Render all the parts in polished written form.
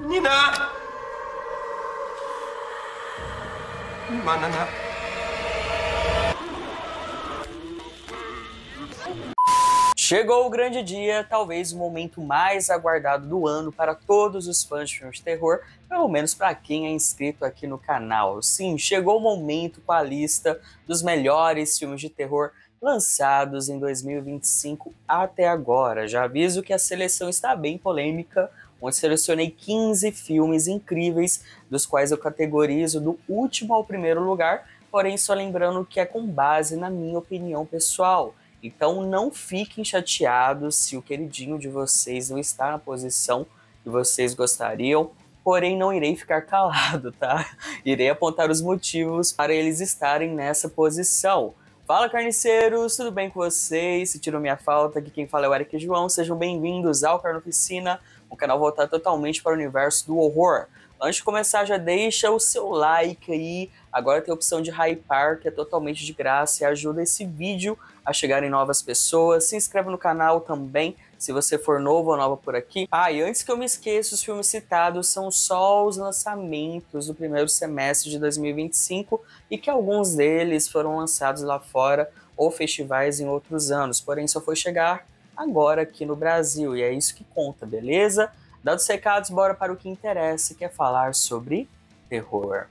Nina! Banana. Chegou o grande dia, talvez o momento mais aguardado do ano para todos os fãs de filmes de terror, pelo menos para quem é inscrito aqui no canal. Sim, chegou o momento com a lista dos melhores filmes de terror lançados em 2025 até agora. Já aviso que a seleção está bem polêmica, onde selecionei 15 filmes incríveis, dos quais eu categorizo do último ao primeiro lugar, porém só lembrando que é com base na minha opinião pessoal. Então não fiquem chateados se o queridinho de vocês não está na posição que vocês gostariam, porém não irei ficar calado, tá? Irei apontar os motivos para eles estarem nessa posição. Fala, carniceiros, tudo bem com vocês? Se tirou minha falta, aqui quem fala é o Eric João, sejam bem-vindos ao Carnificina, um canal voltado totalmente para o universo do horror. Antes de começar, já deixa o seu like aí, agora tem a opção de hypar, que é totalmente de graça e ajuda esse vídeo a chegar em novas pessoas. Se inscreve no canal também, se você for novo ou nova por aqui. Ah, e antes que eu me esqueça, os filmes citados são só os lançamentos do primeiro semestre de 2025 e que alguns deles foram lançados lá fora ou festivais em outros anos, porém só foi chegar agora aqui no Brasil, e é isso que conta, beleza? Dados os recados, bora para o que interessa, que é falar sobre terror.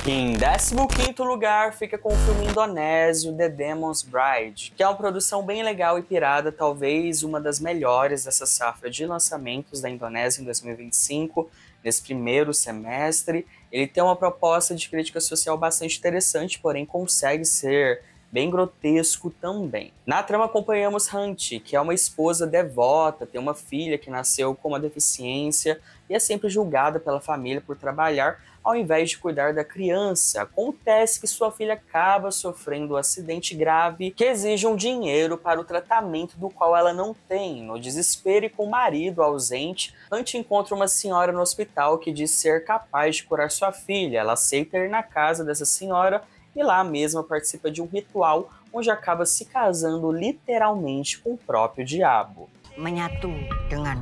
Em 15º lugar fica com o filme indonésio The Demon's Bride, que é uma produção bem legal e pirada, talvez uma das melhores dessa safra de lançamentos da Indonésia em 2025, nesse primeiro semestre. Ele tem uma proposta de crítica social bastante interessante, porém consegue ser bem grotesco também. Na trama acompanhamos Hanti, que é uma esposa devota, tem uma filha que nasceu com uma deficiência e é sempre julgada pela família por trabalhar ao invés de cuidar da criança. Acontece que sua filha acaba sofrendo um acidente grave que exige um dinheiro para o tratamento do qual ela não tem. No desespero e com o marido ausente, Hanti encontra uma senhora no hospital que diz ser capaz de curar sua filha. Ela aceita ir na casa dessa senhora e lá mesma participa de um ritual onde acaba se casando literalmente com o próprio diabo. Menyatu dengan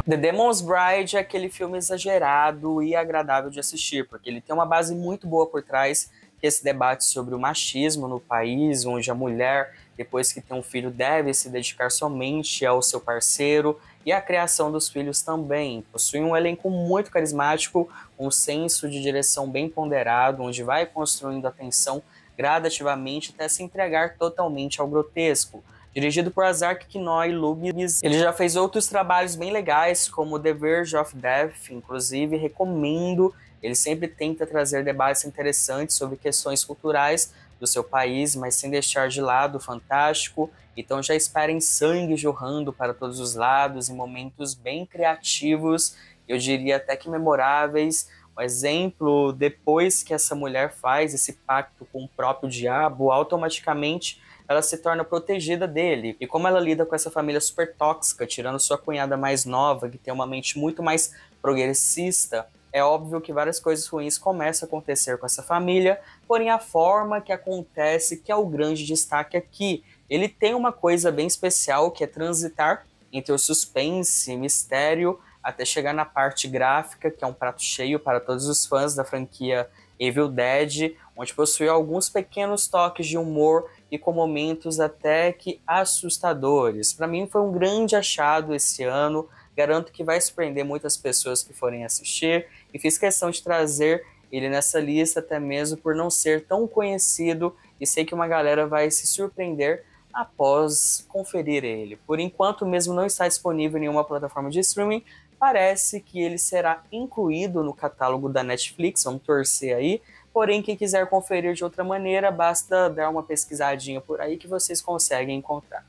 The Demon's Bride é aquele filme exagerado e agradável de assistir, porque ele tem uma base muito boa por trás, que é esse debate sobre o machismo no país, onde a mulher, depois que tem um filho, deve se dedicar somente ao seu parceiro, e a criação dos filhos também. Possui um elenco muito carismático, um senso de direção bem ponderado, onde vai construindo a tensão gradativamente até se entregar totalmente ao grotesco. Dirigido por Azark Knoy Lubis, ele já fez outros trabalhos bem legais, como The Verge of Death, inclusive recomendo. Ele sempre tenta trazer debates interessantes sobre questões culturais do seu país, mas sem deixar de lado o fantástico. Então já esperem sangue jorrando para todos os lados, em momentos bem criativos, eu diria até que memoráveis. Um exemplo, depois que essa mulher faz esse pacto com o próprio diabo, automaticamente ela se torna protegida dele. E como ela lida com essa família super tóxica, tirando sua cunhada mais nova, que tem uma mente muito mais progressista, é óbvio que várias coisas ruins começam a acontecer com essa família, porém a forma que acontece que é o grande destaque aqui. Ele tem uma coisa bem especial, que é transitar entre o suspense e mistério, até chegar na parte gráfica, que é um prato cheio para todos os fãs da franquia Evil Dead, onde possui alguns pequenos toques de humor e com momentos até que assustadores. Para mim foi um grande achado esse ano, garanto que vai surpreender muitas pessoas que forem assistir, e fiz questão de trazer ele nessa lista até mesmo por não ser tão conhecido, e sei que uma galera vai se surpreender após conferir ele. Por enquanto mesmo não está disponível em nenhuma plataforma de streaming, parece que ele será incluído no catálogo da Netflix, vamos torcer aí. Porém, quem quiser conferir de outra maneira, basta dar uma pesquisadinha por aí que vocês conseguem encontrar.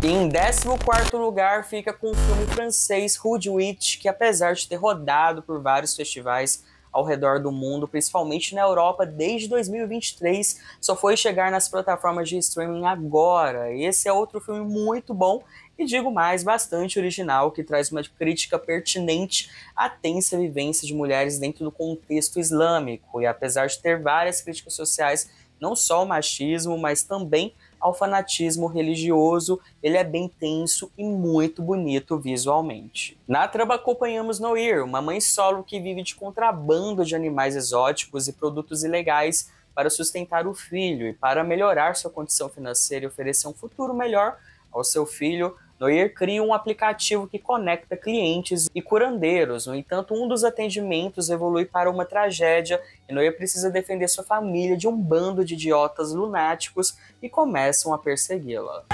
Em 14º lugar fica com o filme francês Hood Witch, que apesar de ter rodado por vários festivais ao redor do mundo, principalmente na Europa, desde 2023, só foi chegar nas plataformas de streaming agora. Esse é outro filme muito bom e, digo mais, bastante original, que traz uma crítica pertinente à tensa vivência de mulheres dentro do contexto islâmico. E apesar de ter várias críticas sociais, não só ao machismo, mas também ao fanatismo religioso, ele é bem tenso e muito bonito visualmente. Na trama acompanhamos Noir, uma mãe solo que vive de contrabando de animais exóticos e produtos ilegais para sustentar o filho e para melhorar sua condição financeira e oferecer um futuro melhor ao seu filho. Noir cria um aplicativo que conecta clientes e curandeiros. No entanto, um dos atendimentos evolui para uma tragédia e Noir precisa defender sua família de um bando de idiotas lunáticos que começam a persegui-la.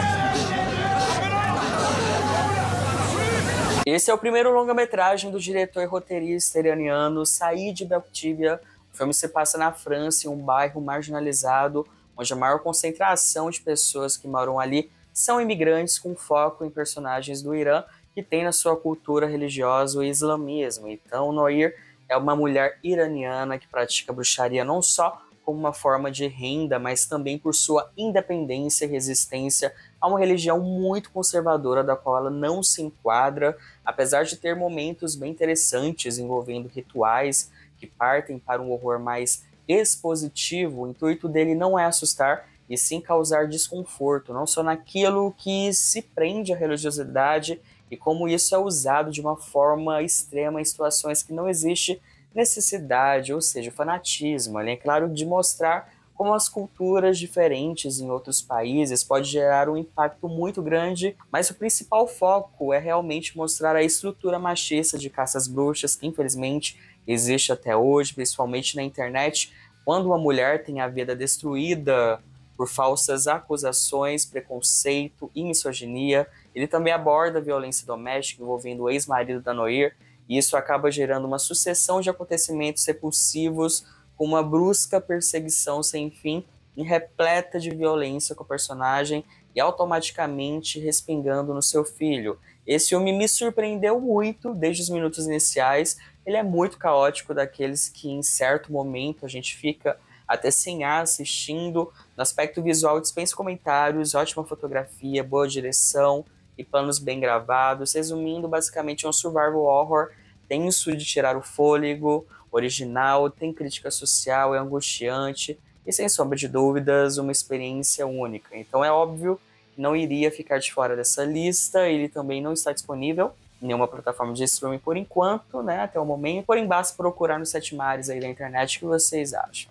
Esse é o primeiro longa-metragem do diretor e roteirista iraniano Said Belktivia. O filme se passa na França, em um bairro marginalizado, onde a maior concentração de pessoas que moram ali são imigrantes, com foco em personagens do Irã que têm na sua cultura religiosa o islamismo. Então, Noir é uma mulher iraniana que pratica bruxaria não só como uma forma de renda, mas também por sua independência e resistência a uma religião muito conservadora da qual ela não se enquadra, apesar de ter momentos bem interessantes envolvendo rituais que partem para um horror mais expositivo. O intuito dele não é assustar, e sim causar desconforto, não só naquilo que se prende à religiosidade e como isso é usado de uma forma extrema em situações que não existe necessidade, ou seja, fanatismo. Além, é claro, de mostrar como as culturas diferentes em outros países pode gerar um impacto muito grande, mas o principal foco é realmente mostrar a estrutura machista de caças bruxas que infelizmente existe até hoje, principalmente na internet, quando uma mulher tem a vida destruída por falsas acusações, preconceito e misoginia. Ele também aborda a violência doméstica envolvendo o ex-marido da Noir, e isso acaba gerando uma sucessão de acontecimentos repulsivos, com uma brusca perseguição sem fim e repleta de violência com o personagem e automaticamente respingando no seu filho. Esse filme me surpreendeu muito desde os minutos iniciais. Ele é muito caótico, daqueles que em certo momento a gente fica até sem ar assistindo. No aspecto visual, dispensa comentários, ótima fotografia, boa direção e planos bem gravados. Resumindo, basicamente é um survival horror tenso de tirar o fôlego, original, tem crítica social, é angustiante e, sem sombra de dúvidas, uma experiência única. Então é óbvio que não iria ficar de fora dessa lista. Ele também não está disponível em nenhuma plataforma de streaming por enquanto, né, até o momento. Porém, basta procurar nos 7 mares aí da internet. O que vocês acham?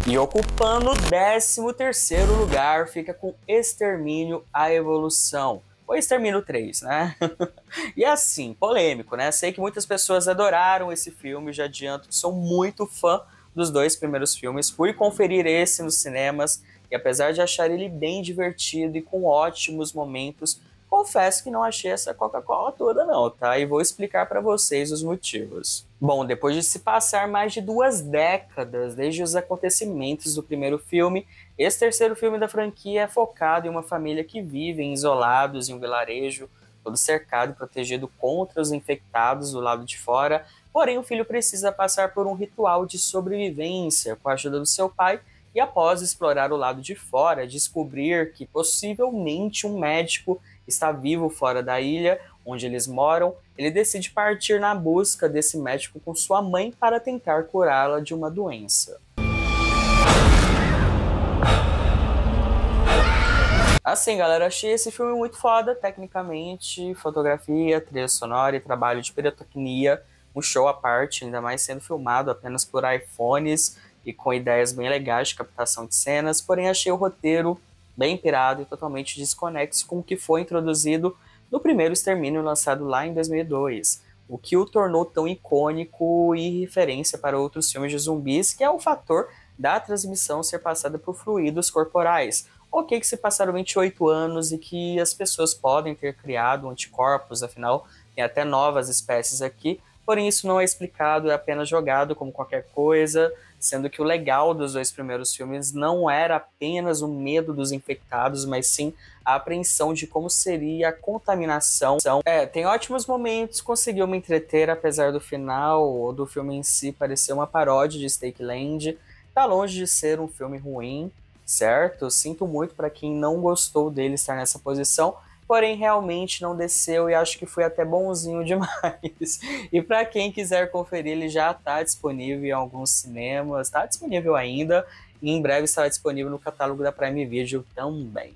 E ocupando o 13º lugar fica com Extermínio a Evolução. Ou Extermínio 3, né? E assim, polêmico, né? Sei que muitas pessoas adoraram esse filme, já adianto que sou muito fã dos 2 primeiros filmes. Fui conferir esse nos cinemas e apesar de achar ele bem divertido e com ótimos momentos, confesso que não achei essa Coca-Cola toda não, tá? E vou explicar para vocês os motivos. Bom, depois de se passar mais de 2 décadas desde os acontecimentos do primeiro filme, esse terceiro filme da franquia é focado em uma família que vive isolados em um vilarejo, todo cercado e protegido contra os infectados do lado de fora. Porém, o filho precisa passar por um ritual de sobrevivência com a ajuda do seu pai e, após explorar o lado de fora, descobrir que possivelmente um médico está vivo fora da ilha onde eles moram, ele decide partir na busca desse médico com sua mãe para tentar curá-la de uma doença. Assim, galera, achei esse filme muito foda, tecnicamente, fotografia, trilha sonora e trabalho de pirotecnia, um show à parte, ainda mais sendo filmado apenas por iPhones e com ideias bem legais de captação de cenas, porém achei o roteiro bem pirado e totalmente desconexo com o que foi introduzido no primeiro Extermínio, lançado lá em 2002, o que o tornou tão icônico e referência para outros filmes de zumbis, que é o fator da transmissão ser passada por fluidos corporais. Ok que se passaram 28 anos e que as pessoas podem ter criado anticorpos, afinal tem até novas espécies aqui, porém isso não é explicado, é apenas jogado como qualquer coisa, sendo que o legal dos dois primeiros filmes não era apenas o medo dos infectados, mas sim a apreensão de como seria a contaminação. Tem ótimos momentos, conseguiu me entreter, apesar do final do filme em si parecer uma paródia de Stakeland. Tá longe de ser um filme ruim, certo? Sinto muito para quem não gostou dele estar nessa posição, porém realmente não desceu e acho que foi até bonzinho demais. E para quem quiser conferir, ele já está disponível em alguns cinemas, está disponível ainda, e em breve estará disponível no catálogo da Prime Video também.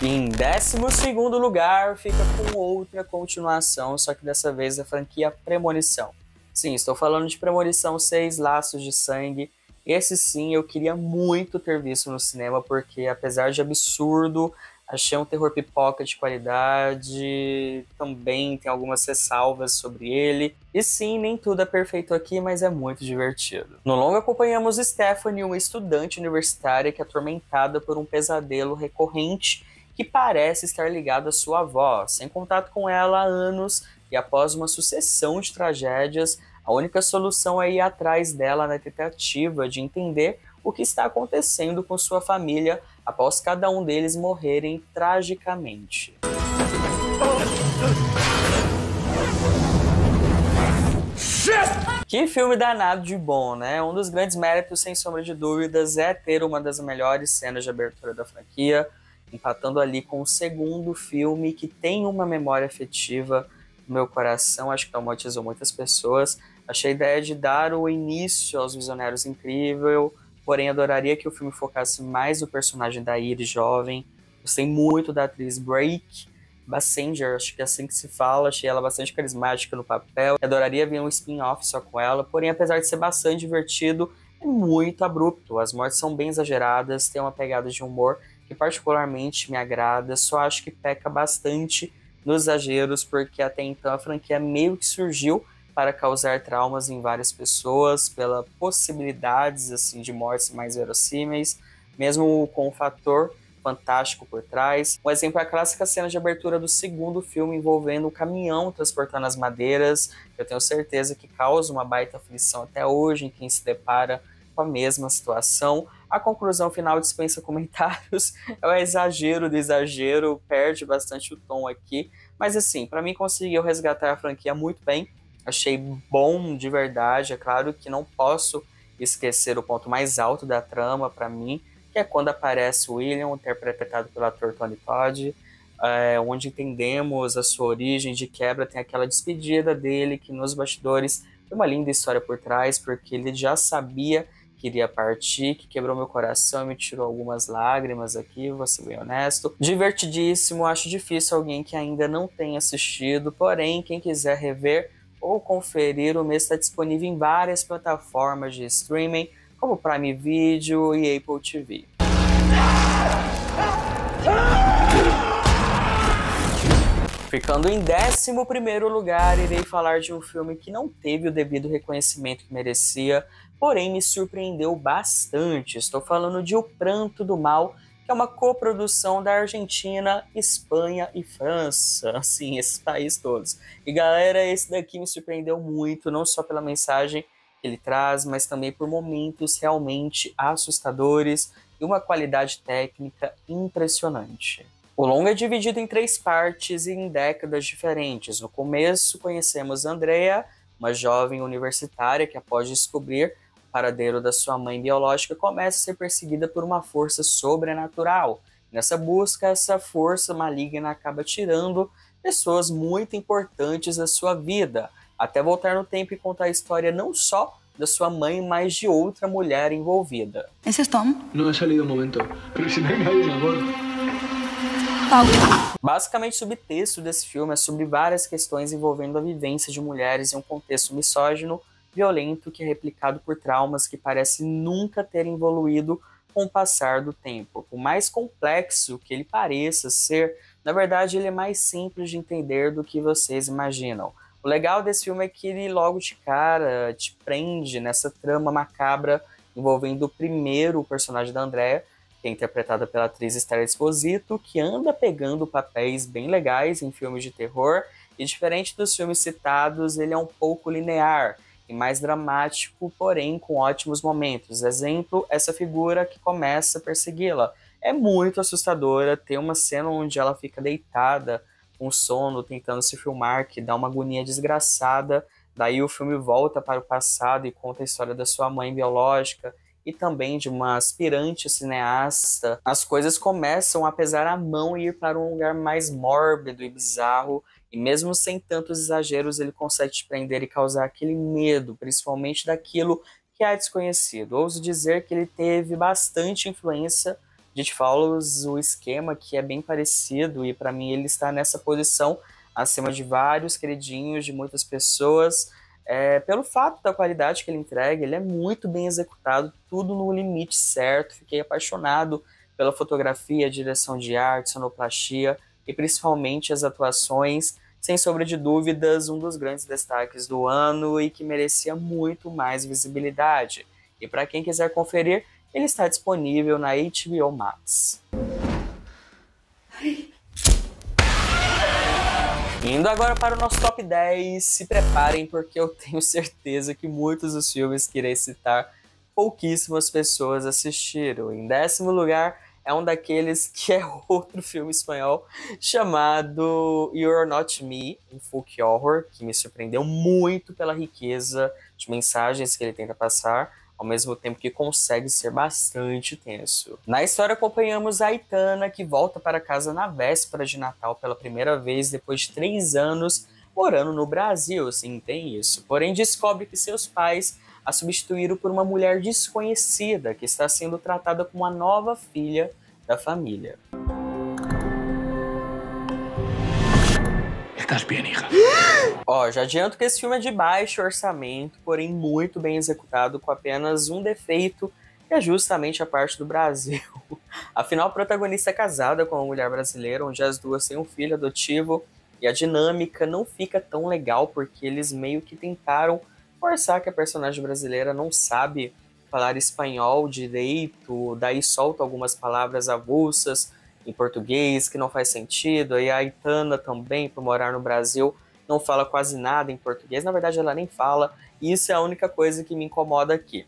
E em 12º lugar fica com outra continuação, só que dessa vez da franquia Premonição. Sim, estou falando de Premonição 6 Laços de Sangue. Esse sim eu queria muito ter visto no cinema, porque apesar de absurdo, achei um terror pipoca de qualidade, também tem algumas ressalvas sobre ele. E sim, nem tudo é perfeito aqui, mas é muito divertido. No longo acompanhamos Stephanie, uma estudante universitária que é atormentada por um pesadelo recorrente que parece estar ligado à sua avó, sem contato com ela há anos, e após uma sucessão de tragédias, a única solução é ir atrás dela na tentativa de entender o que está acontecendo com sua família após cada um deles morrerem tragicamente. Que filme danado de bom, né? Um dos grandes méritos, sem sombra de dúvidas, é ter uma das melhores cenas de abertura da franquia, empatando ali com o segundo filme, que tem uma memória afetiva no meu coração, acho que traumatizou muitas pessoas. Achei a ideia de dar o início aos Visionários incrível, porém adoraria que o filme focasse mais no personagem da Iris jovem. Gostei muito da atriz Brake Bassinger, acho que é assim que se fala, achei ela bastante carismática no papel. Adoraria ver um spin-off só com ela, porém apesar de ser bastante divertido, é muito abrupto. As mortes são bem exageradas, tem uma pegada de humor que particularmente me agrada, só acho que peca bastante nos exageros, porque até então a franquia meio que surgiu para causar traumas em várias pessoas, pela possibilidades assim, de mortes mais verossímeis, mesmo com um fator fantástico por trás. Um exemplo é a clássica cena de abertura do segundo filme envolvendo o caminhão transportando as madeiras. Eu tenho certeza que causa uma baita aflição até hoje em quem se depara com a mesma situação. A conclusão final dispensa comentários, é o exagero do exagero, perde bastante o tom aqui, mas assim, para mim conseguiu resgatar a franquia muito bem, achei bom de verdade. É claro que não posso esquecer o ponto mais alto da trama para mim, que é quando aparece o William, interpretado pelo ator Tony Todd, onde entendemos a sua origem de quebra, tem aquela despedida dele, que nos bastidores tem uma linda história por trás, porque ele já sabia que iria partir, que quebrou meu coração e me tirou algumas lágrimas aqui, vou ser bem honesto. Divertidíssimo, acho difícil alguém que ainda não tenha assistido, porém, quem quiser rever ou conferir, o mês está disponível em várias plataformas de streaming, como Prime Video e Apple TV. Ficando em 11º lugar, irei falar de um filme que não teve o devido reconhecimento que merecia, porém me surpreendeu bastante. Estou falando de O Pranto do Mal, que é uma coprodução da Argentina, Espanha e França, assim, esses países todos. E galera, esse daqui me surpreendeu muito, não só pela mensagem que ele traz, mas também por momentos realmente assustadores e uma qualidade técnica impressionante. O longa é dividido em 3 partes e em décadas diferentes. No começo, conhecemos Andrea, uma jovem universitária que, após descobrir o paradeiro da sua mãe biológica, começa a ser perseguida por uma força sobrenatural. Nessa busca, essa força maligna acaba tirando pessoas muito importantes da sua vida, até voltar no tempo e contar a história não só da sua mãe, mas de outra mulher envolvida. ¿Ese es Tom? No ha salido un momento, pero si no hay nadie, mi amor. Basicamente, o subtexto desse filme é sobre várias questões envolvendo a vivência de mulheres em um contexto misógino, violento, que é replicado por traumas que parecem nunca terem evoluído com o passar do tempo. Por mais complexo que ele pareça ser, na verdade ele é mais simples de entender do que vocês imaginam. O legal desse filme é que ele logo de cara te prende nessa trama macabra envolvendo primeiro o personagem da Andrea, que é interpretada pela atriz Esther Exposito, que anda pegando papéis bem legais em filmes de terror E diferente dos filmes citados, ele é um pouco linear e mais dramático, porém com ótimos momentos. Exemplo, essa figura que começa a persegui-la. É muito assustadora, tem uma cena onde ela fica deitada com sono, tentando se filmar, que dá uma agonia desgraçada. Daí o filme volta para o passado e conta a história da sua mãe biológica e também de uma aspirante cineasta. As coisas começam a pesar a mão e ir para um lugar mais mórbido e bizarro, e mesmo sem tantos exageros, ele consegue te prender e causar aquele medo, principalmente daquilo que é desconhecido. Ouso dizer que ele teve bastante influência de It Follows, o esquema que é bem parecido, e para mim ele está nessa posição acima de vários queridinhos de muitas pessoas, pelo fato da qualidade que ele entrega. Ele é muito bem executado, tudo no limite certo. Fiquei apaixonado pela fotografia, direção de arte, sonoplastia e principalmente as atuações. Sem sombra de dúvidas, um dos grandes destaques do ano e que merecia muito mais visibilidade. E para quem quiser conferir, ele está disponível na HBO Max. Indo agora para o nosso top 10, se preparem porque eu tenho certeza que muitos dos filmes que irei citar, pouquíssimas pessoas assistiram. Em 10º lugar, é um daqueles que é outro filme espanhol chamado You're Not Me, um folk horror, que me surpreendeu muito pela riqueza de mensagens que ele tenta passar, ao mesmo tempo que consegue ser bastante tenso. Na história acompanhamos a Aitana, que volta para casa na véspera de Natal pela primeira vez depois de 3 anos morando no Brasil, sim, tem isso. Porém descobre que seus pais a substituíram por uma mulher desconhecida que está sendo tratada como a nova filha da família. Estás bem, hija? Já adianto que esse filme é de baixo orçamento, porém muito bem executado, com apenas um defeito, que é justamente a parte do Brasil. Afinal, a protagonista é casada com uma mulher brasileira, onde as duas têm um filho adotivo, e a dinâmica não fica tão legal, porque eles meio que tentaram forçar que a personagem brasileira não sabe falar espanhol direito, daí solta algumas palavras avulsas em português que não faz sentido. E a Aitana também, por morar no Brasil, não fala quase nada em português. Na verdade, ela nem fala, e isso é a única coisa que me incomoda aqui.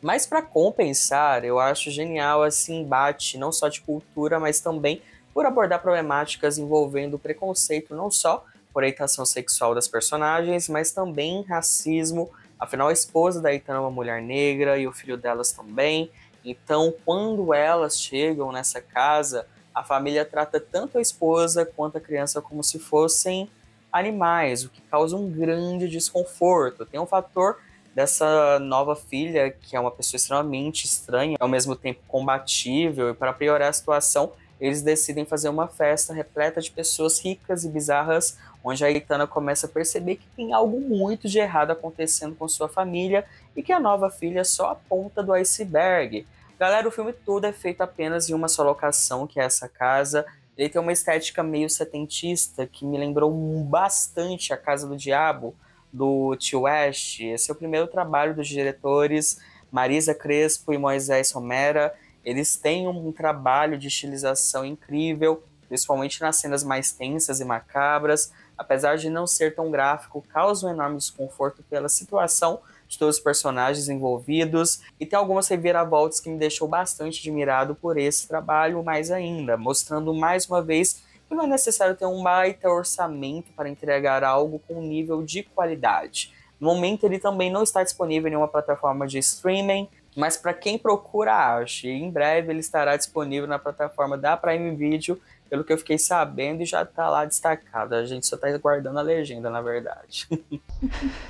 Mas para compensar, eu acho genial esse embate, não só de cultura, mas também por abordar problemáticas envolvendo preconceito, não só por orientação sexual das personagens, mas também racismo. Afinal, a esposa da Aitana é uma mulher negra e o filho delas também. Então, quando elas chegam nessa casa, a família trata tanto a esposa quanto a criança como se fossem animais, o que causa um grande desconforto. Tem um fator dessa nova filha, que é uma pessoa extremamente estranha, ao mesmo tempo combatível, e para piorar a situação, eles decidem fazer uma festa repleta de pessoas ricas e bizarras, onde a Aitana começa a perceber que tem algo muito de errado acontecendo com sua família e que a nova filha é só a ponta do iceberg. Galera, o filme todo é feito apenas em uma só locação, que é essa casa. Ele tem uma estética meio setentista, que me lembrou bastante A Casa do Diabo, do Tio West. Esse é o primeiro trabalho dos diretores Marisa Crespo e Moisés Romera. Eles têm um trabalho de estilização incrível, principalmente nas cenas mais tensas e macabras. Apesar de não ser tão gráfico, causa um enorme desconforto pela situação de todos os personagens envolvidos, e tem algumas reviravoltas que me deixou bastante admirado por esse trabalho mais ainda, mostrando mais uma vez que não é necessário ter um baita orçamento para entregar algo com nível de qualidade. No momento ele também não está disponível em nenhuma plataforma de streaming, mas para quem procura acha, e em breve ele estará disponível na plataforma da Prime Video, pelo que eu fiquei sabendo, e já está lá destacado. A gente só está aguardando a legenda, na verdade.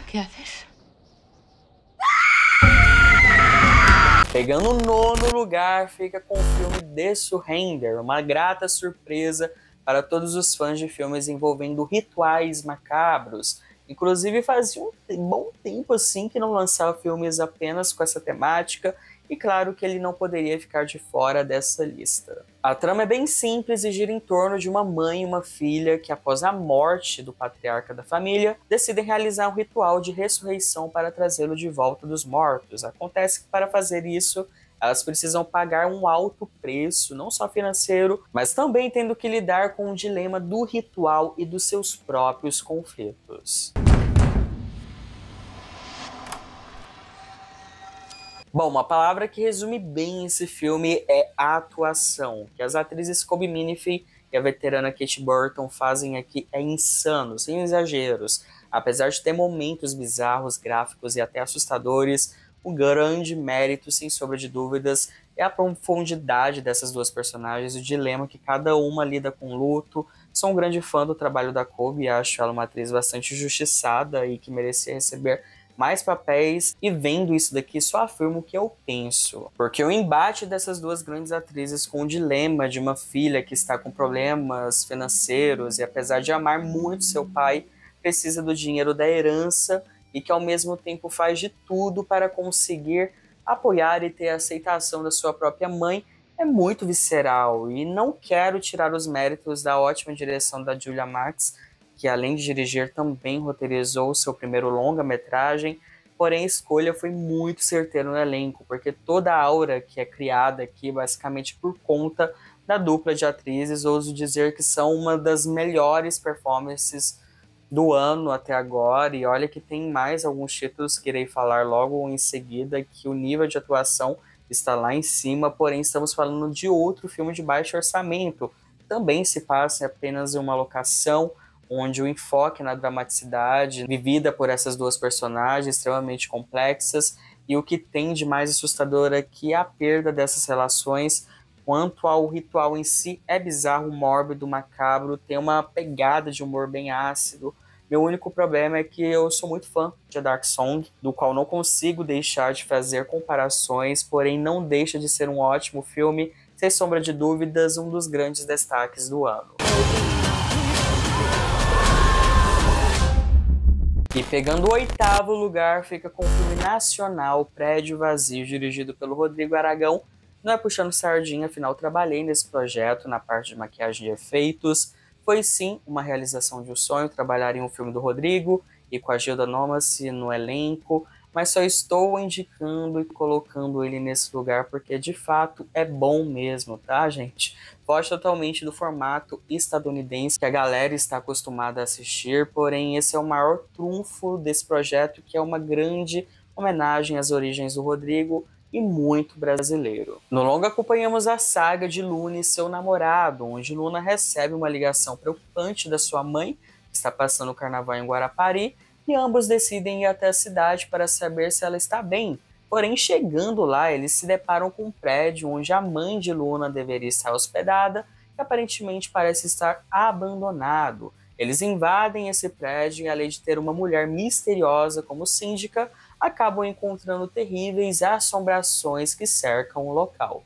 Que haces? Pegando o 9º lugar, fica com o filme The Surrender, uma grata surpresa para todos os fãs de filmes envolvendo rituais macabros. Inclusive fazia um bom tempo assim que não lançava filmes apenas com essa temática, e claro que ele não poderia ficar de fora dessa lista. A trama é bem simples e gira em torno de uma mãe e uma filha que, após a morte do patriarca da família, decidem realizar um ritual de ressurreição para trazê-lo de volta dos mortos. Acontece que para fazer isso, elas precisam pagar um alto preço, não só financeiro, mas também tendo que lidar com o dilema do ritual e dos seus próprios conflitos. Bom, uma palavra que resume bem esse filme é a atuação, que as atrizes Colby Minifie e a veterana Kate Burton fazem aqui é insano, sem exageros. Apesar de ter momentos bizarros, gráficos e até assustadores, o grande mérito, sem sombra de dúvidas, é a profundidade dessas duas personagens, o dilema que cada uma lida com luto. Sou um grande fã do trabalho da Colby e acho ela uma atriz bastante injustiçada e que merecia receber mais papéis, e vendo isso daqui só afirmo o que eu penso. Porque o embate dessas duas grandes atrizes com o dilema de uma filha que está com problemas financeiros e apesar de amar muito seu pai, precisa do dinheiro da herança e que ao mesmo tempo faz de tudo para conseguir apoiar e ter a aceitação da sua própria mãe, é muito visceral. E não quero tirar os méritos da ótima direção da Julia Marx, que além de dirigir também roteirizou seu primeiro longa-metragem, porém a escolha foi muito certeira no elenco, porque toda a aura que é criada aqui basicamente por conta da dupla de atrizes, ouso dizer que são uma das melhores performances do ano até agora, e olha que tem mais alguns títulos que irei falar logo em seguida, que o nível de atuação está lá em cima, porém estamos falando de outro filme de baixo orçamento, também se passa apenas em uma locação, onde o enfoque na dramaticidade vivida por essas duas personagens extremamente complexas, e o que tem de mais assustador é que a perda dessas relações, quanto ao ritual em si, é bizarro, mórbido, macabro, tem uma pegada de humor bem ácido. Meu único problema é que eu sou muito fã de A Dark Song, do qual não consigo deixar de fazer comparações, porém não deixa de ser um ótimo filme, sem sombra de dúvidas, um dos grandes destaques do ano. E pegando o 8º lugar, fica com o filme nacional Prédio Vazio, dirigido pelo Rodrigo Aragão. Não é puxando sardinha, afinal trabalhei nesse projeto na parte de maquiagem e efeitos. Foi sim uma realização de um sonho trabalhar em um filme do Rodrigo e com a Gilda Nomace no elenco, mas só estou indicando e colocando ele nesse lugar porque de fato é bom mesmo, tá, gente? Foge totalmente do formato estadunidense que a galera está acostumada a assistir, porém esse é o maior trunfo desse projeto, que é uma grande homenagem às origens do Rodrigo e muito brasileiro. No longa acompanhamos a saga de Luna e seu namorado, onde Luna recebe uma ligação preocupante da sua mãe, que está passando o carnaval em Guarapari, e ambos decidem ir até a cidade para saber se ela está bem. Porém, chegando lá, eles se deparam com um prédio onde a mãe de Luna deveria estar hospedada, que aparentemente parece estar abandonado. Eles invadem esse prédio e, além de ter uma mulher misteriosa como síndica, acabam encontrando terríveis assombrações que cercam o local.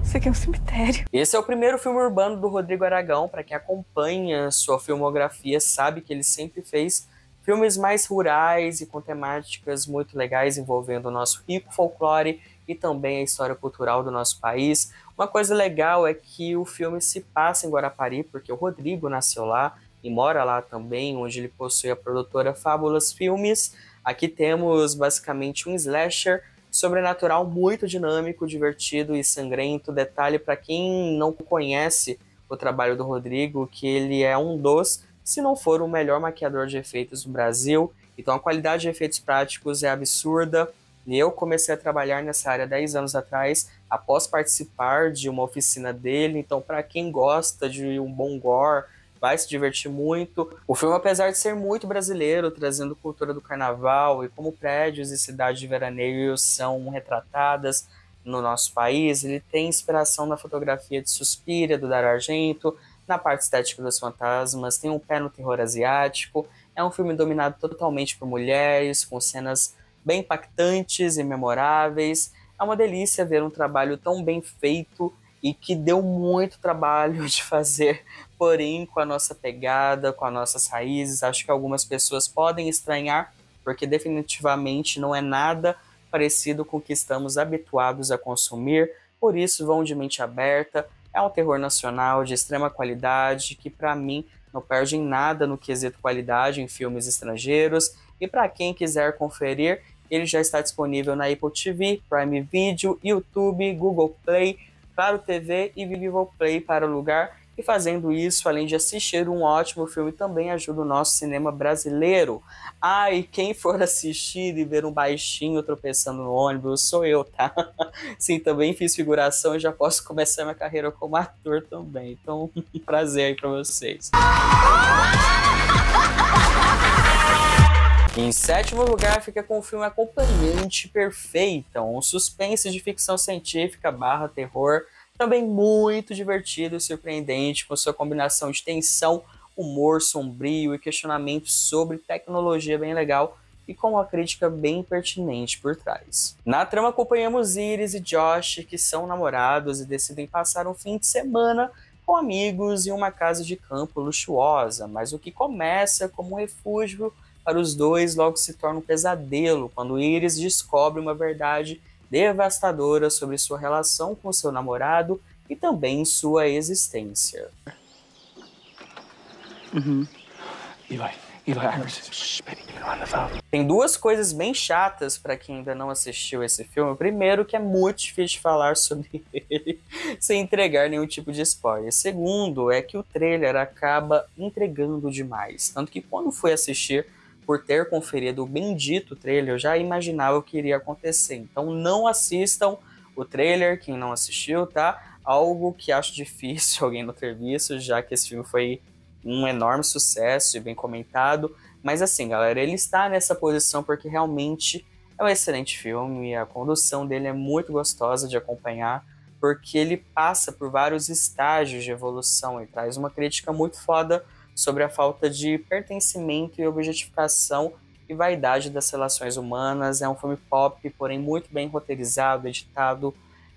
Isso aqui é um cemitério. Esse é o primeiro filme urbano do Rodrigo Aragão. Para quem acompanha sua filmografia sabe que ele sempre fez filmes mais rurais e com temáticas muito legais envolvendo o nosso rico folclore e também a história cultural do nosso país. Uma coisa legal é que o filme se passa em Guarapari, porque o Rodrigo nasceu lá e mora lá também, onde ele possui a produtora Fábulas Filmes. Aqui temos basicamente um slasher sobrenatural muito dinâmico, divertido e sangrento. Detalhe para quem não conhece o trabalho do Rodrigo, que ele é um dos, se não for o melhor maquiador de efeitos do Brasil. Então a qualidade de efeitos práticos é absurda. E eu comecei a trabalhar nessa área 10 anos atrás, após participar de uma oficina dele. Então para quem gosta de um bom gore, vai se divertir muito. O filme, apesar de ser muito brasileiro, trazendo cultura do carnaval e como prédios e cidades de veraneio são retratadas no nosso país, ele tem inspiração na fotografia de Suspiria, do Dario Argento, na parte estética dos fantasmas, tem um pé no terror asiático. É um filme dominado totalmente por mulheres, com cenas bem impactantes e memoráveis. É uma delícia ver um trabalho tão bem feito e que deu muito trabalho de fazer, porém com a nossa pegada, com as nossas raízes. Acho que algumas pessoas podem estranhar, porque definitivamente não é nada parecido com o que estamos habituados a consumir, por isso vão de mente aberta. É um terror nacional de extrema qualidade, que para mim não perde em nada no quesito qualidade em filmes estrangeiros, e para quem quiser conferir, Ele já está disponível na Apple TV, Prime Video, YouTube, Google Play, Claro TV e Vivo Play para alugar. E fazendo isso, além de assistir um ótimo filme, também ajuda o nosso cinema brasileiro. E quem for assistir e ver um baixinho tropeçando no ônibus, sou eu, tá? Sim, também fiz figuração e já posso começar minha carreira como ator também. Então, prazer aí pra vocês. Em 7º lugar fica com o filme Acompanhante Perfeita, um suspense de ficção científica / terror, também muito divertido e surpreendente, com sua combinação de tensão, humor sombrio e questionamentos sobre tecnologia bem legal e com uma crítica bem pertinente por trás. Na trama acompanhamos Iris e Josh, que são namorados e decidem passar um fim de semana com amigos em uma casa de campo luxuosa, mas o que começa como um refúgio para os dois logo se torna um pesadelo quando Iris descobre uma verdade devastadora sobre sua relação com seu namorado e também sua existência. Eli Anderson. Shh, baby, you're on the phone. Tem duas coisas bem chatas para quem ainda não assistiu esse filme. Primeiro, que é muito difícil de falar sobre ele sem entregar nenhum tipo de spoiler. Segundo, é que o trailer acaba entregando demais. Tanto que quando fui assistir, por ter conferido o bendito trailer, eu já imaginava o que iria acontecer. Então não assistam o trailer, quem não assistiu, tá? Algo que acho difícil alguém não ter visto, já que esse filme foi um enorme sucesso e bem comentado. Mas assim, galera, ele está nessa posição porque realmente é um excelente filme e a condução dele é muito gostosa de acompanhar, porque ele passa por vários estágios de evolução e traz uma crítica muito foda sobre a falta de pertencimento e objetificação e vaidade das relações humanas. É um filme pop, porém muito bem roteirizado, editado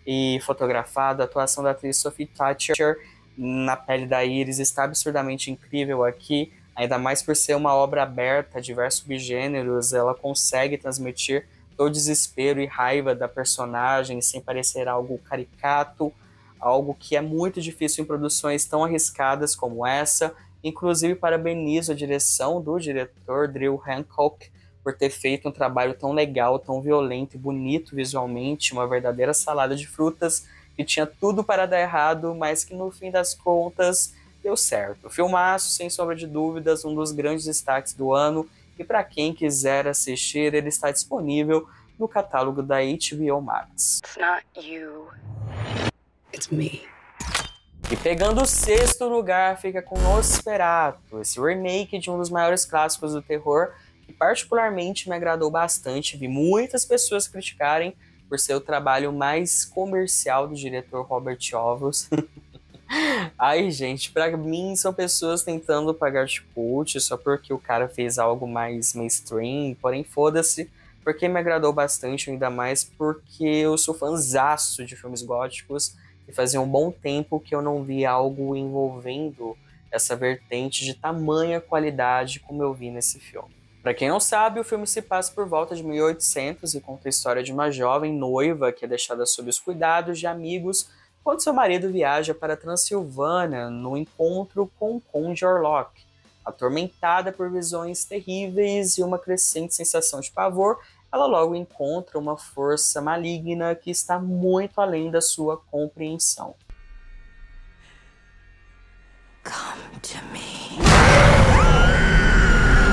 e fotografado. A atuação da atriz Sophie Thatcher na pele da Iris está absurdamente incrível aqui, ainda mais por ser uma obra aberta a diversos subgêneros. Ela consegue transmitir todo o desespero e raiva da personagem sem parecer algo caricato, algo que é muito difícil em produções tão arriscadas como essa. Inclusive, parabenizo a direção do diretor Drew Hancock por ter feito um trabalho tão legal, tão violento e bonito visualmente, uma verdadeira salada de frutas que tinha tudo para dar errado, mas que no fim das contas deu certo. Filmaço, sem sombra de dúvidas, um dos grandes destaques do ano, e para quem quiser assistir, ele está disponível no catálogo da HBO Max. It's not you. It's me. E pegando o 6º lugar fica com Nosferatu, esse remake de um dos maiores clássicos do terror, que particularmente me agradou bastante. Vi muitas pessoas criticarem por ser o trabalho mais comercial do diretor Robert Ovos. Ai, gente, pra mim são pessoas tentando pagar de cult só porque o cara fez algo mais mainstream, porém foda-se, porque me agradou bastante, ainda mais porque eu sou fãzaço de filmes góticos e fazia um bom tempo que eu não via algo envolvendo essa vertente de tamanha qualidade como eu vi nesse filme. Para quem não sabe, o filme se passa por volta de 1800 e conta a história de uma jovem noiva que é deixada sob os cuidados de amigos quando seu marido viaja para a Transilvânia no encontro com o Conde Orlok. Atormentada por visões terríveis e uma crescente sensação de pavor, ela logo encontra uma força maligna que está muito além da sua compreensão. Come to me.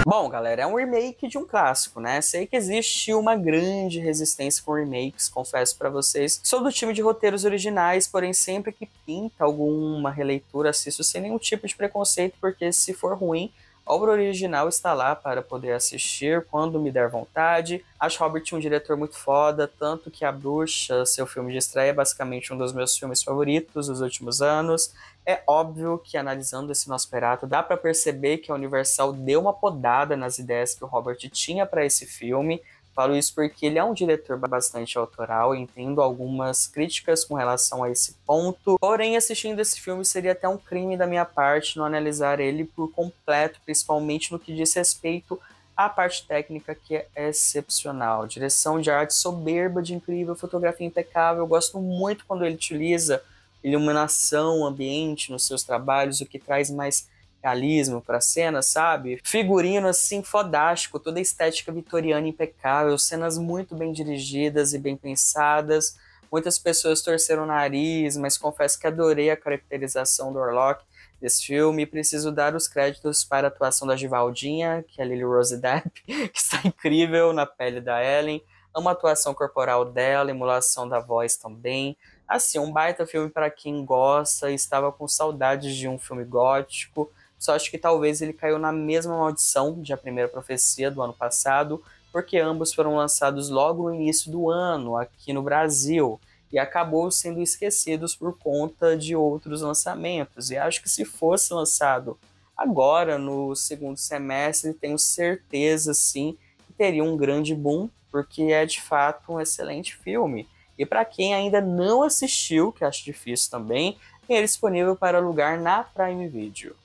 Bom, galera, é um remake de um clássico, né? Sei que existe uma grande resistência com remakes, confesso pra vocês. Sou do time de roteiros originais, porém sempre que pinta alguma releitura assisto sem nenhum tipo de preconceito, porque se for ruim, a obra original está lá para poder assistir quando me der vontade. Acho Robert um diretor muito foda, tanto que A Bruxa, seu filme de estreia, é basicamente um dos meus filmes favoritos dos últimos anos. É óbvio que, analisando esse Nosferatu, dá para perceber que a Universal deu uma podada nas ideias que o Robert tinha para esse filme. Falo isso porque ele é um diretor bastante autoral, entendo algumas críticas com relação a esse ponto. Porém, assistindo esse filme seria até um crime da minha parte não analisar ele por completo, principalmente no que diz respeito à parte técnica, que é excepcional. Direção de arte soberba, de incrível, fotografia impecável. Eu gosto muito quando ele utiliza iluminação, ambiente nos seus trabalhos, o que traz mais realismo pra cena, sabe? Figurino, assim, fodástico, toda a estética vitoriana impecável, cenas muito bem dirigidas e bem pensadas. Muitas pessoas torceram o nariz, mas confesso que adorei a caracterização do Orlok desse filme. Preciso dar os créditos para a atuação da Givaldinha, que é a Lily Rose Depp, que está incrível na pele da Ellen. Amo a atuação corporal dela, emulação da voz também. Assim, um baita filme para quem gosta, estava com saudades de um filme gótico. Só acho que talvez ele caiu na mesma maldição de A Primeira Profecia do ano passado, porque ambos foram lançados logo no início do ano, aqui no Brasil, e acabou sendo esquecidos por conta de outros lançamentos. E acho que se fosse lançado agora, no segundo semestre, tenho certeza, sim, que teria um grande boom, porque é de fato um excelente filme. E para quem ainda não assistiu, que acho difícil também, tem ele disponível para alugar na Prime Video.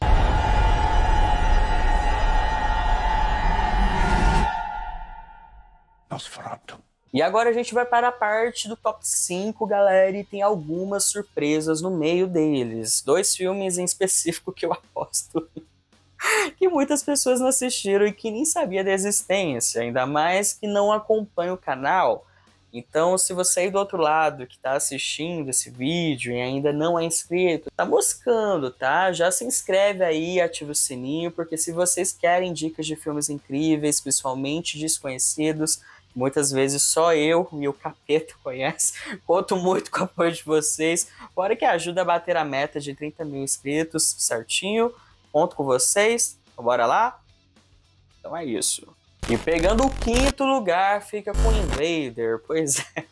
Nosferatu. E agora a gente vai para a parte do top 5, galera, e tem algumas surpresas no meio deles. 2 filmes em específico que eu aposto que muitas pessoas não assistiram e que nem sabia da existência, ainda mais que não acompanha o canal. Então, se você aí do outro lado que está assistindo esse vídeo e ainda não é inscrito, tá moscando, tá? Já se inscreve aí, ativa o sininho, porque se vocês querem dicas de filmes incríveis, principalmente desconhecidos, muitas vezes só eu e o capeta conhece, conto muito com o apoio de vocês, bora que ajuda a bater a meta de 30 mil inscritos certinho, conto com vocês, então bora lá? Então é isso. E pegando o 5º lugar, fica com Invader, pois é.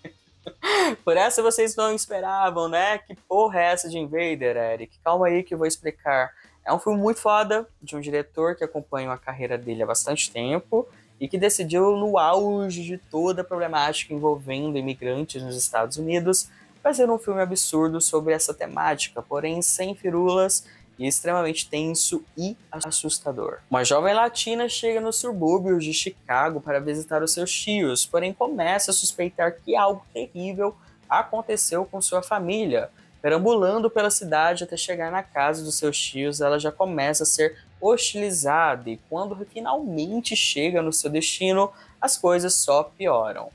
Por essa vocês não esperavam, né? Que porra é essa de Invader, Eric? Calma aí que eu vou explicar. É um filme muito foda, de um diretor que acompanha a carreira dele há bastante tempo e que decidiu, no auge de toda a problemática envolvendo imigrantes nos Estados Unidos, fazer um filme absurdo sobre essa temática, porém sem firulas, e extremamente tenso e assustador. Uma jovem latina chega nos subúrbios de Chicago para visitar os seus tios, porém começa a suspeitar que algo terrível aconteceu com sua família. Perambulando pela cidade até chegar na casa dos seus tios, ela já começa a ser hostilizada e quando finalmente chega no seu destino, as coisas só pioram.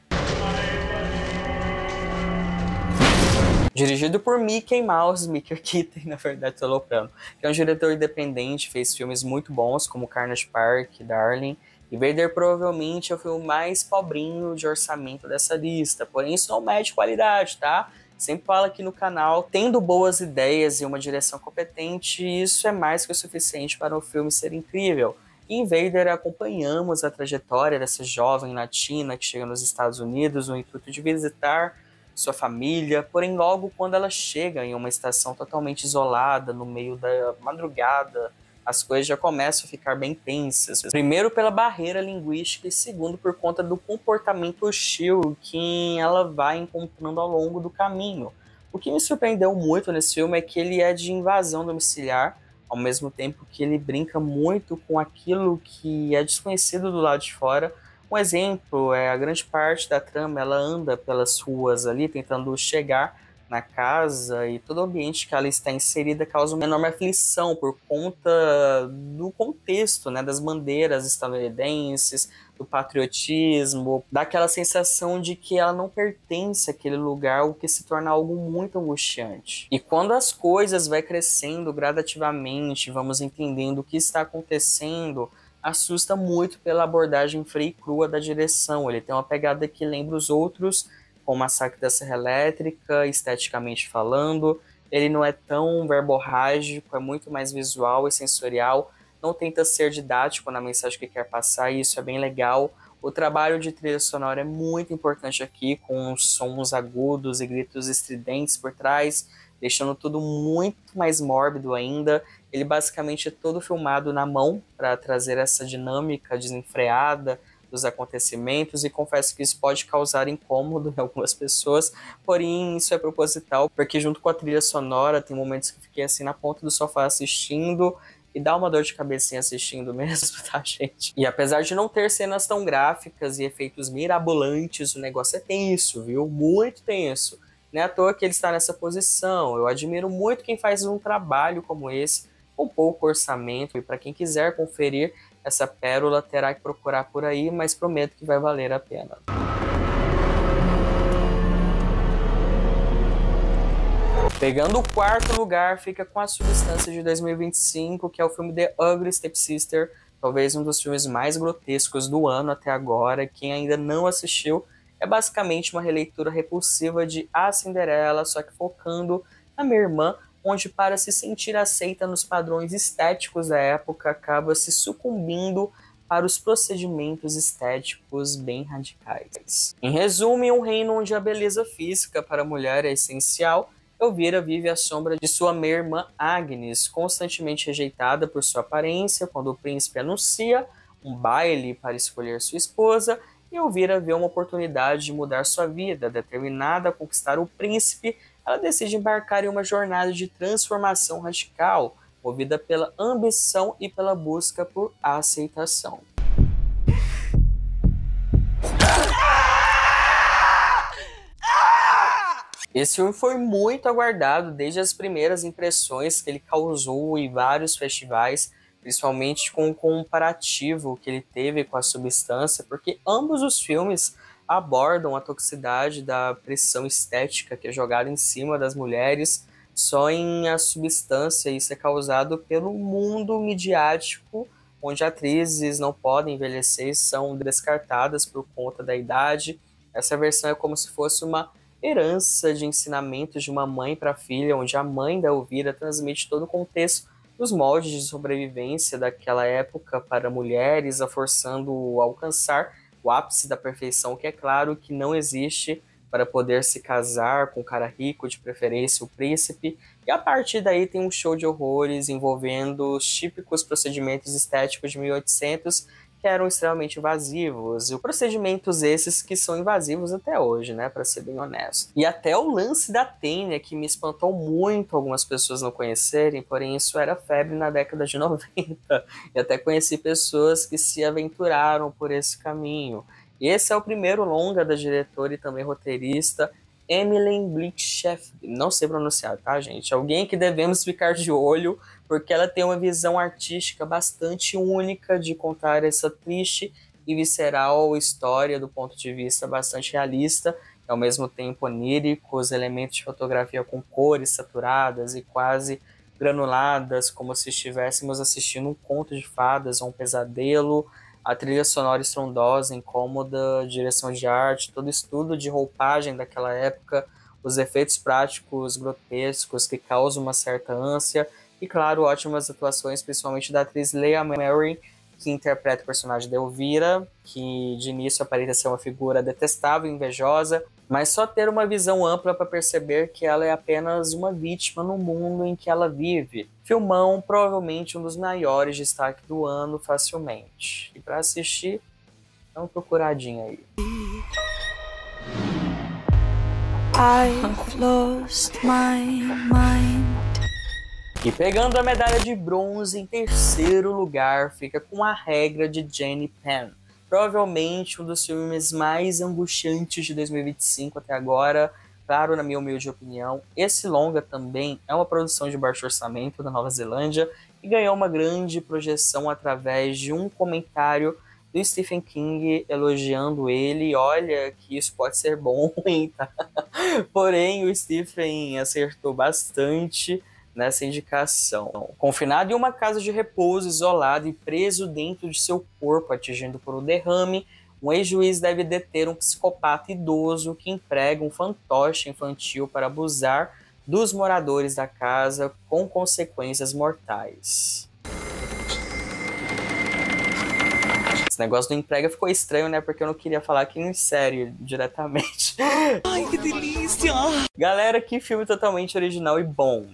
Dirigido por Mickey Keaton, na verdade, tô aloprando, que é um diretor independente, fez filmes muito bons, como Carnage Park, Darling, e Vader provavelmente é o filme mais pobrinho de orçamento dessa lista, porém isso não mede qualidade, tá? Sempre falo aqui no canal, tendo boas ideias e uma direção competente, isso é mais que o suficiente para um filme ser incrível. E em Vader acompanhamos a trajetória dessa jovem latina que chega nos Estados Unidos no intuito de visitar sua família, porém logo quando ela chega em uma estação totalmente isolada, no meio da madrugada, as coisas já começam a ficar bem tensas. Primeiro pela barreira linguística e segundo por conta do comportamento hostil que ela vai encontrando ao longo do caminho. O que me surpreendeu muito nesse filme é que ele é de invasão domiciliar, ao mesmo tempo que ele brinca muito com aquilo que é desconhecido do lado de fora. Um exemplo é a grande parte da trama, ela anda pelas ruas ali tentando chegar na casa e todo o ambiente que ela está inserida causa uma enorme aflição por conta do contexto, né, das bandeiras estadunidenses, do patriotismo, daquela sensação de que ela não pertence àquele lugar, o que se torna algo muito angustiante. E quando as coisas vai crescendo gradativamente, vamos entendendo o que está acontecendo, assusta muito pela abordagem fria e crua da direção. Ele tem uma pegada que lembra os outros, com o Massacre da Serra Elétrica, esteticamente falando. Ele não é tão verborrágico, é muito mais visual e sensorial. Não tenta ser didático na mensagem que quer passar, e isso é bem legal. O trabalho de trilha sonora é muito importante aqui, com sons agudos e gritos estridentes por trás, deixando tudo muito mais mórbido ainda. Ele basicamente é todo filmado na mão para trazer essa dinâmica desenfreada dos acontecimentos, e confesso que isso pode causar incômodo em algumas pessoas, porém isso é proposital, porque junto com a trilha sonora tem momentos que eu fiquei assim na ponta do sofá assistindo e dá uma dor de cabecinha assistindo mesmo, tá, gente? E apesar de não ter cenas tão gráficas e efeitos mirabolantes, o negócio é tenso, viu? Muito tenso. Não é à toa que ele está nessa posição. Eu admiro muito quem faz um trabalho como esse, com pouco orçamento, e para quem quiser conferir essa pérola terá que procurar por aí, mas prometo que vai valer a pena. Pegando o quarto lugar, fica com A Substância de 2025, que é o filme The Ugly Stepsister, talvez um dos filmes mais grotescos do ano até agora. Quem ainda não assistiu, é basicamente uma releitura repulsiva de A Cinderela, só que focando na minha irmã, onde para se sentir aceita nos padrões estéticos da época, acaba se sucumbindo para os procedimentos estéticos bem radicais. Em resumo, em um reino onde a beleza física para a mulher é essencial, Elvira vive à sombra de sua meia-irmã Agnes, constantemente rejeitada por sua aparência. Quando o príncipe anuncia um baile para escolher sua esposa, Elvira vê uma oportunidade de mudar sua vida. Determinada a conquistar o príncipe, ela decide embarcar em uma jornada de transformação radical, movida pela ambição e pela busca por aceitação. Esse filme foi muito aguardado desde as primeiras impressões que ele causou em vários festivais, principalmente com o comparativo que ele teve com A Substância, porque ambos os filmes abordam a toxicidade da pressão estética que é jogada em cima das mulheres. Só em A Substância isso é causado pelo mundo midiático, onde atrizes não podem envelhecer e são descartadas por conta da idade. Essa versão é como se fosse uma herança de ensinamentos de uma mãe para a filha, onde a mãe da Elvira transmite todo o contexto dos moldes de sobrevivência daquela época para mulheres, a forçando a alcançar o ápice da perfeição, que é claro que não existe, para poder se casar com um cara rico, de preferência o príncipe. E a partir daí tem um show de horrores envolvendo os típicos procedimentos estéticos de 1800, que eram extremamente invasivos, e procedimentos esses que são invasivos até hoje, né, para ser bem honesto. E até o lance da tênia, que me espantou muito algumas pessoas não conhecerem, porém isso era febre na década de 90, e até conheci pessoas que se aventuraram por esse caminho. E esse é o primeiro longa da diretora e também roteirista Emily Blicchef, não sei pronunciar, tá, gente? Alguém que devemos ficar de olho, porque ela tem uma visão artística bastante única de contar essa triste e visceral história do ponto de vista bastante realista, e ao mesmo tempo onírico, os elementos de fotografia com cores saturadas e quase granuladas, como se estivéssemos assistindo um conto de fadas ou um pesadelo. A trilha sonora estrondosa, incômoda, direção de arte, todo estudo de roupagem daquela época, os efeitos práticos grotescos que causam uma certa ânsia, e claro, ótimas atuações, principalmente da atriz Leah Mary, que interpreta o personagem de Elvira, que de início aparenta ser uma figura detestável e invejosa, mas só ter uma visão ampla para perceber que ela é apenas uma vítima no mundo em que ela vive. Filmão, provavelmente um dos maiores destaques do ano, facilmente. E para assistir, dá uma procuradinha aí. I've lost my mind. E pegando a medalha de bronze em terceiro lugar, fica com A Regra de Jane Penn. Provavelmente um dos filmes mais angustiantes de 2025 até agora, claro, na minha humilde opinião. Esse longa também é uma produção de baixo orçamento da Nova Zelândia e ganhou uma grande projeção através de um comentário do Stephen King elogiando ele. Olha que isso pode ser bom, hein, tá? Porém, o Stephen acertou bastante nessa indicação. Confinado em uma casa de repouso, isolado e preso dentro de seu corpo, atingido por um derrame, um ex-juiz deve deter um psicopata idoso que emprega um fantoche infantil para abusar dos moradores da casa, com consequências mortais. Esse negócio do emprega ficou estranho, né? Porque eu não queria falar aqui em série diretamente. Ai, que delícia! Galera, que filme totalmente original e bom.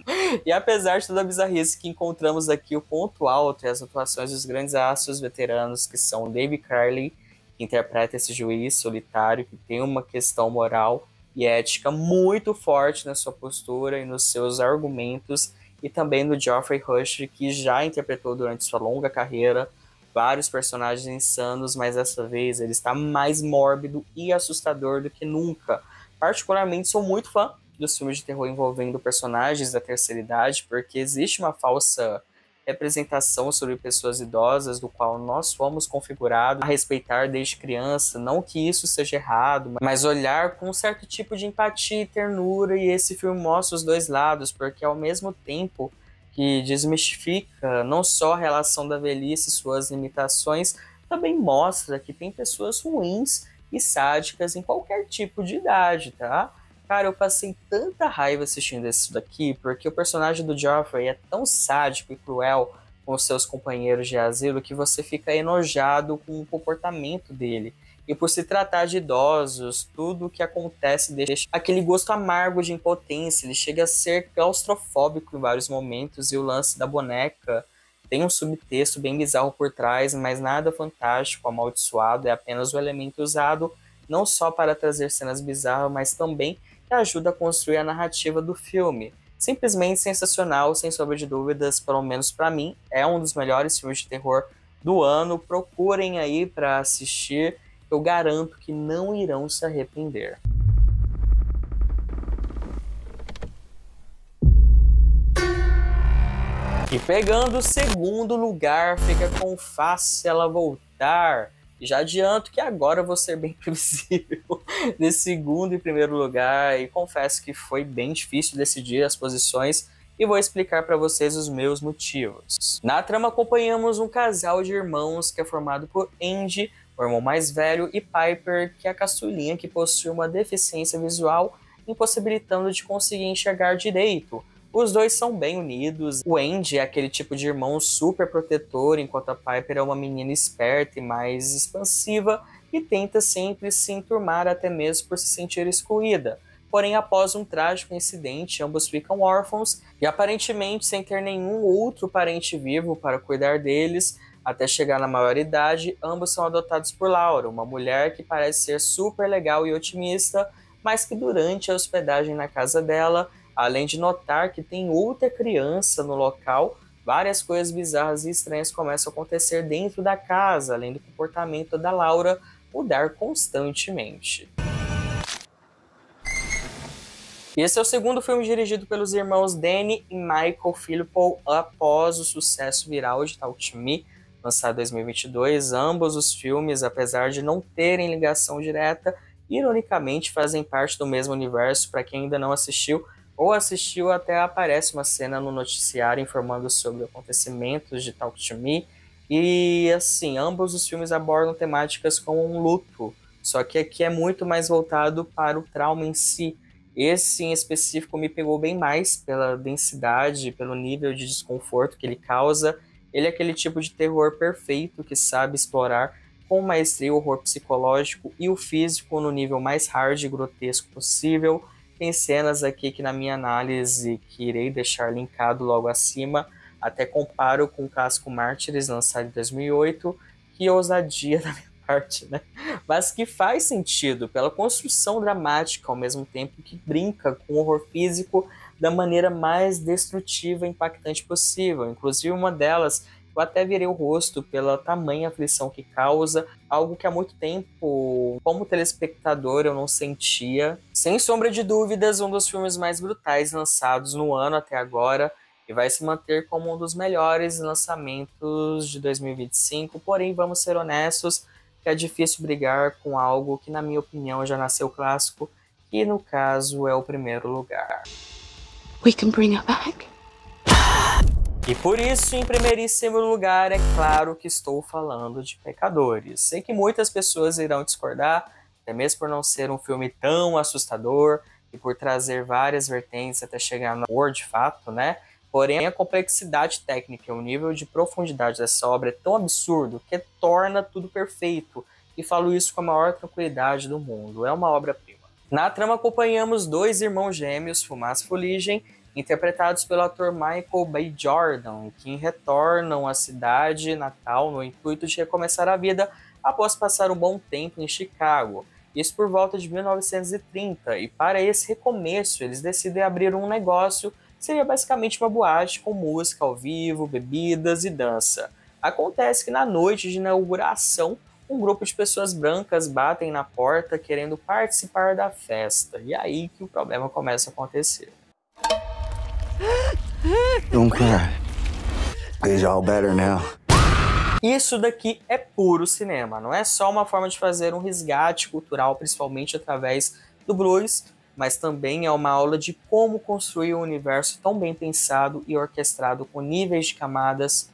E apesar de toda a bizarrice que encontramos aqui, o ponto alto é as atuações dos grandes astros veteranos, que são David Carley, que interpreta esse juiz solitário, que tem uma questão moral e ética muito forte na sua postura e nos seus argumentos, e também do Geoffrey Rush, que já interpretou durante sua longa carreira vários personagens insanos, mas dessa vez ele está mais mórbido e assustador do que nunca. Particularmente sou muito fã dos filmes de terror envolvendo personagens da terceira idade, porque existe uma falsa representação sobre pessoas idosas, do qual nós fomos configurados a respeitar desde criança. Não que isso seja errado, mas olhar com um certo tipo de empatia e ternura, e esse filme mostra os dois lados, porque ao mesmo tempo que desmistifica não só a relação da velhice e suas limitações, também mostra que tem pessoas ruins e sádicas em qualquer tipo de idade, tá? Cara, eu passei tanta raiva assistindo isso daqui, porque o personagem do Joffrey é tão sádico e cruel com os seus companheiros de asilo que você fica enojado com o comportamento dele. E por se tratar de idosos, tudo o que acontece deixa aquele gosto amargo de impotência. Ele chega a ser claustrofóbico em vários momentos, e o lance da boneca tem um subtexto bem bizarro por trás, mas nada fantástico, amaldiçoado, é apenas o elemento usado não só para trazer cenas bizarras, mas também que ajuda a construir a narrativa do filme. Simplesmente sensacional, sem sombra de dúvidas, pelo menos para mim, é um dos melhores filmes de terror do ano. Procurem aí para assistir, eu garanto que não irão se arrepender. E pegando o segundo lugar, fica com Faça Ela Voltar. E já adianto que agora eu vou ser bem previsível de segundo e primeiro lugar, e confesso que foi bem difícil decidir as posições, e vou explicar para vocês os meus motivos. Na trama acompanhamos um casal de irmãos que é formado por Andy, o irmão mais velho, e Piper, que é a caçulinha que possui uma deficiência visual, impossibilitando de conseguir enxergar direito. Os dois são bem unidos. O Andy é aquele tipo de irmão super protetor, enquanto a Piper é uma menina esperta e mais expansiva e tenta sempre se enturmar, até mesmo por se sentir excluída. Porém, após um trágico incidente, ambos ficam órfãos e aparentemente sem ter nenhum outro parente vivo para cuidar deles. Até chegar na maioridade, ambos são adotados por Laura, uma mulher que parece ser super legal e otimista, mas que durante a hospedagem na casa dela, além de notar que tem outra criança no local, várias coisas bizarras e estranhas começam a acontecer dentro da casa, além do comportamento da Laura mudar constantemente. Esse é o segundo filme dirigido pelos irmãos Danny e Michael Philippou após o sucesso viral de Talk to Me, lançado em 2022. Ambos os filmes, apesar de não terem ligação direta, ironicamente fazem parte do mesmo universo. Para quem ainda não assistiu, ou assistiu, até aparece uma cena no noticiário informando sobre acontecimentos de Talk to Me. E assim, ambos os filmes abordam temáticas como um luto, só que aqui é muito mais voltado para o trauma em si. Esse em específico me pegou bem mais pela densidade, pelo nível de desconforto que ele causa. Ele é aquele tipo de terror perfeito que sabe explorar com maestria o horror psicológico e o físico no nível mais hard e grotesco possível. Tem cenas aqui que, na minha análise, que irei deixar linkado logo acima, até comparo com o Casco Mártires, lançado em 2008, que ousadia da minha parte, né? Mas que faz sentido pela construção dramática, ao mesmo tempo que brinca com o horror físico da maneira mais destrutiva e impactante possível. Inclusive, uma delas, eu até virei o rosto pela tamanha aflição que causa, algo que há muito tempo, como telespectador, eu não sentia. Sem sombra de dúvidas, um dos filmes mais brutais lançados no ano até agora, e vai se manter como um dos melhores lançamentos de 2025, porém, vamos ser honestos, que é difícil brigar com algo que, na minha opinião, já nasceu clássico, e no caso é o primeiro lugar. We can bring her back. E por isso, em primeiríssimo lugar, é claro que estou falando de Pecadores. Sei que muitas pessoas irão discordar, até mesmo por não ser um filme tão assustador e por trazer várias vertentes até chegar no horror de fato, né? Porém, a complexidade técnica e o nível de profundidade dessa obra é tão absurdo que torna tudo perfeito. E falo isso com a maior tranquilidade do mundo. É uma obra-prima. Na trama acompanhamos dois irmãos gêmeos, Fumaça e Fuligem, interpretados pelo ator Michael B. Jordan, que retornam à cidade natal no intuito de recomeçar a vida após passar um bom tempo em Chicago. Isso por volta de 1930, e para esse recomeço eles decidem abrir um negócio, seria basicamente uma boate com música ao vivo, bebidas e dança. Acontece que na noite de inauguração, um grupo de pessoas brancas batem na porta querendo participar da festa, e aí que o problema começa a acontecer. Don't cry. He's all better now. Isso daqui é puro cinema, não é só uma forma de fazer um resgate cultural, principalmente através do blues, mas também é uma aula de como construir um universo tão bem pensado e orquestrado com níveis de camadas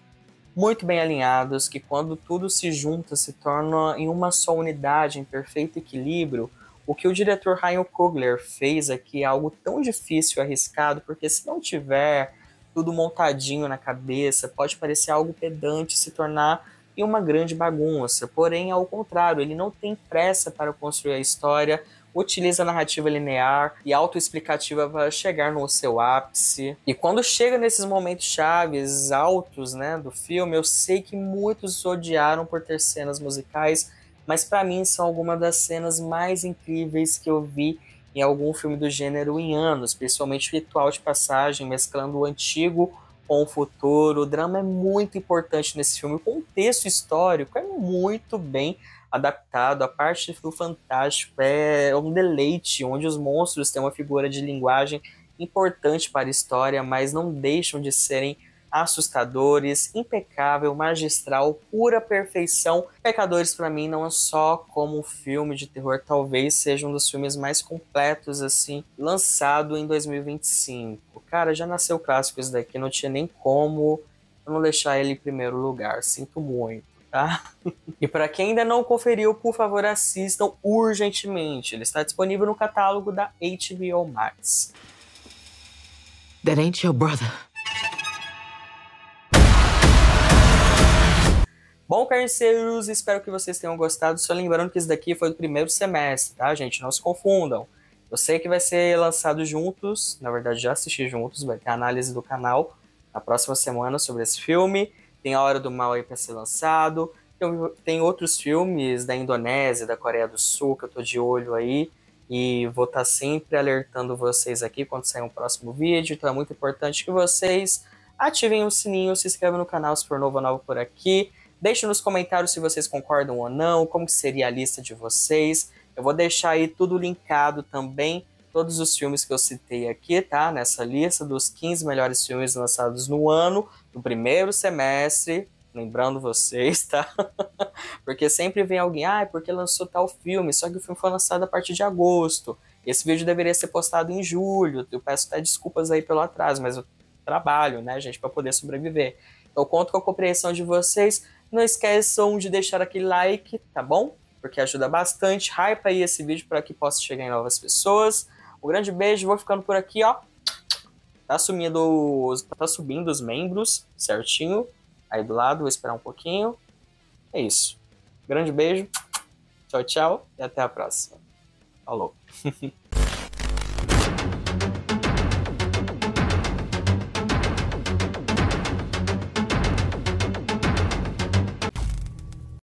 muito bem alinhados, que quando tudo se junta se torna em uma só unidade, em perfeito equilíbrio. O que o diretor Ryan Coogler fez aqui é algo tão difícil e arriscado, porque se não tiver tudo montadinho na cabeça, pode parecer algo pedante, se tornar em uma grande bagunça. Porém, ao contrário, ele não tem pressa para construir a história, utiliza a narrativa linear e autoexplicativa para chegar no seu ápice. E quando chega nesses momentos chaves, altos, né, do filme, eu sei que muitos odiaram por ter cenas musicais, mas para mim são algumas das cenas mais incríveis que eu vi em algum filme do gênero em anos, principalmente o Ritual de Passagem, mesclando o antigo com o futuro. O drama é muito importante nesse filme, o contexto histórico é muito bem adaptado, a parte do fantástico é um deleite, onde os monstros têm uma figura de linguagem importante para a história, mas não deixam de serem assustadores, impecável, magistral, pura perfeição. Pecadores, para mim, não é só como um filme de terror, talvez seja um dos filmes mais completos, assim, lançado em 2025. Cara, já nasceu clássico isso daqui, não tinha nem como eu não deixar ele em primeiro lugar, sinto muito, tá? E para quem ainda não conferiu, por favor, assistam urgentemente. Ele está disponível no catálogo da HBO Max. That ain't your brother. Bom, carniceiros, espero que vocês tenham gostado. Só lembrando que isso daqui foi do primeiro semestre, tá, gente? Não se confundam. Eu sei que vai ser lançado juntos, na verdade já assisti juntos, vai ter análise do canal na próxima semana sobre esse filme. Tem A Hora do Mal aí para ser lançado. Tem outros filmes da Indonésia, da Coreia do Sul, que eu tô de olho aí. E vou estar sempre alertando vocês aqui quando sair um próximo vídeo. Então é muito importante que vocês ativem o sininho, se inscrevam no canal se for novo ou nova por aqui. Deixe nos comentários se vocês concordam ou não, como que seria a lista de vocês. Eu vou deixar aí tudo linkado também, todos os filmes que eu citei aqui, tá? Nessa lista dos 15 melhores filmes lançados no ano, no primeiro semestre. Lembrando vocês, tá? Porque sempre vem alguém, porque lançou tal filme, só que o filme foi lançado a partir de agosto. Esse vídeo deveria ser postado em julho. Eu peço até desculpas aí pelo atraso, mas eu trabalho, né, gente, para poder sobreviver. Eu conto com a compreensão de vocês. Não esqueçam de deixar aquele like, tá bom? Porque ajuda bastante. Hype aí esse vídeo para que possa chegar em novas pessoas. Um grande beijo, vou ficando por aqui, ó. Tá subindo os membros, certinho. Aí do lado, vou esperar um pouquinho. É isso. Grande beijo. Tchau, tchau. E até a próxima. Falou.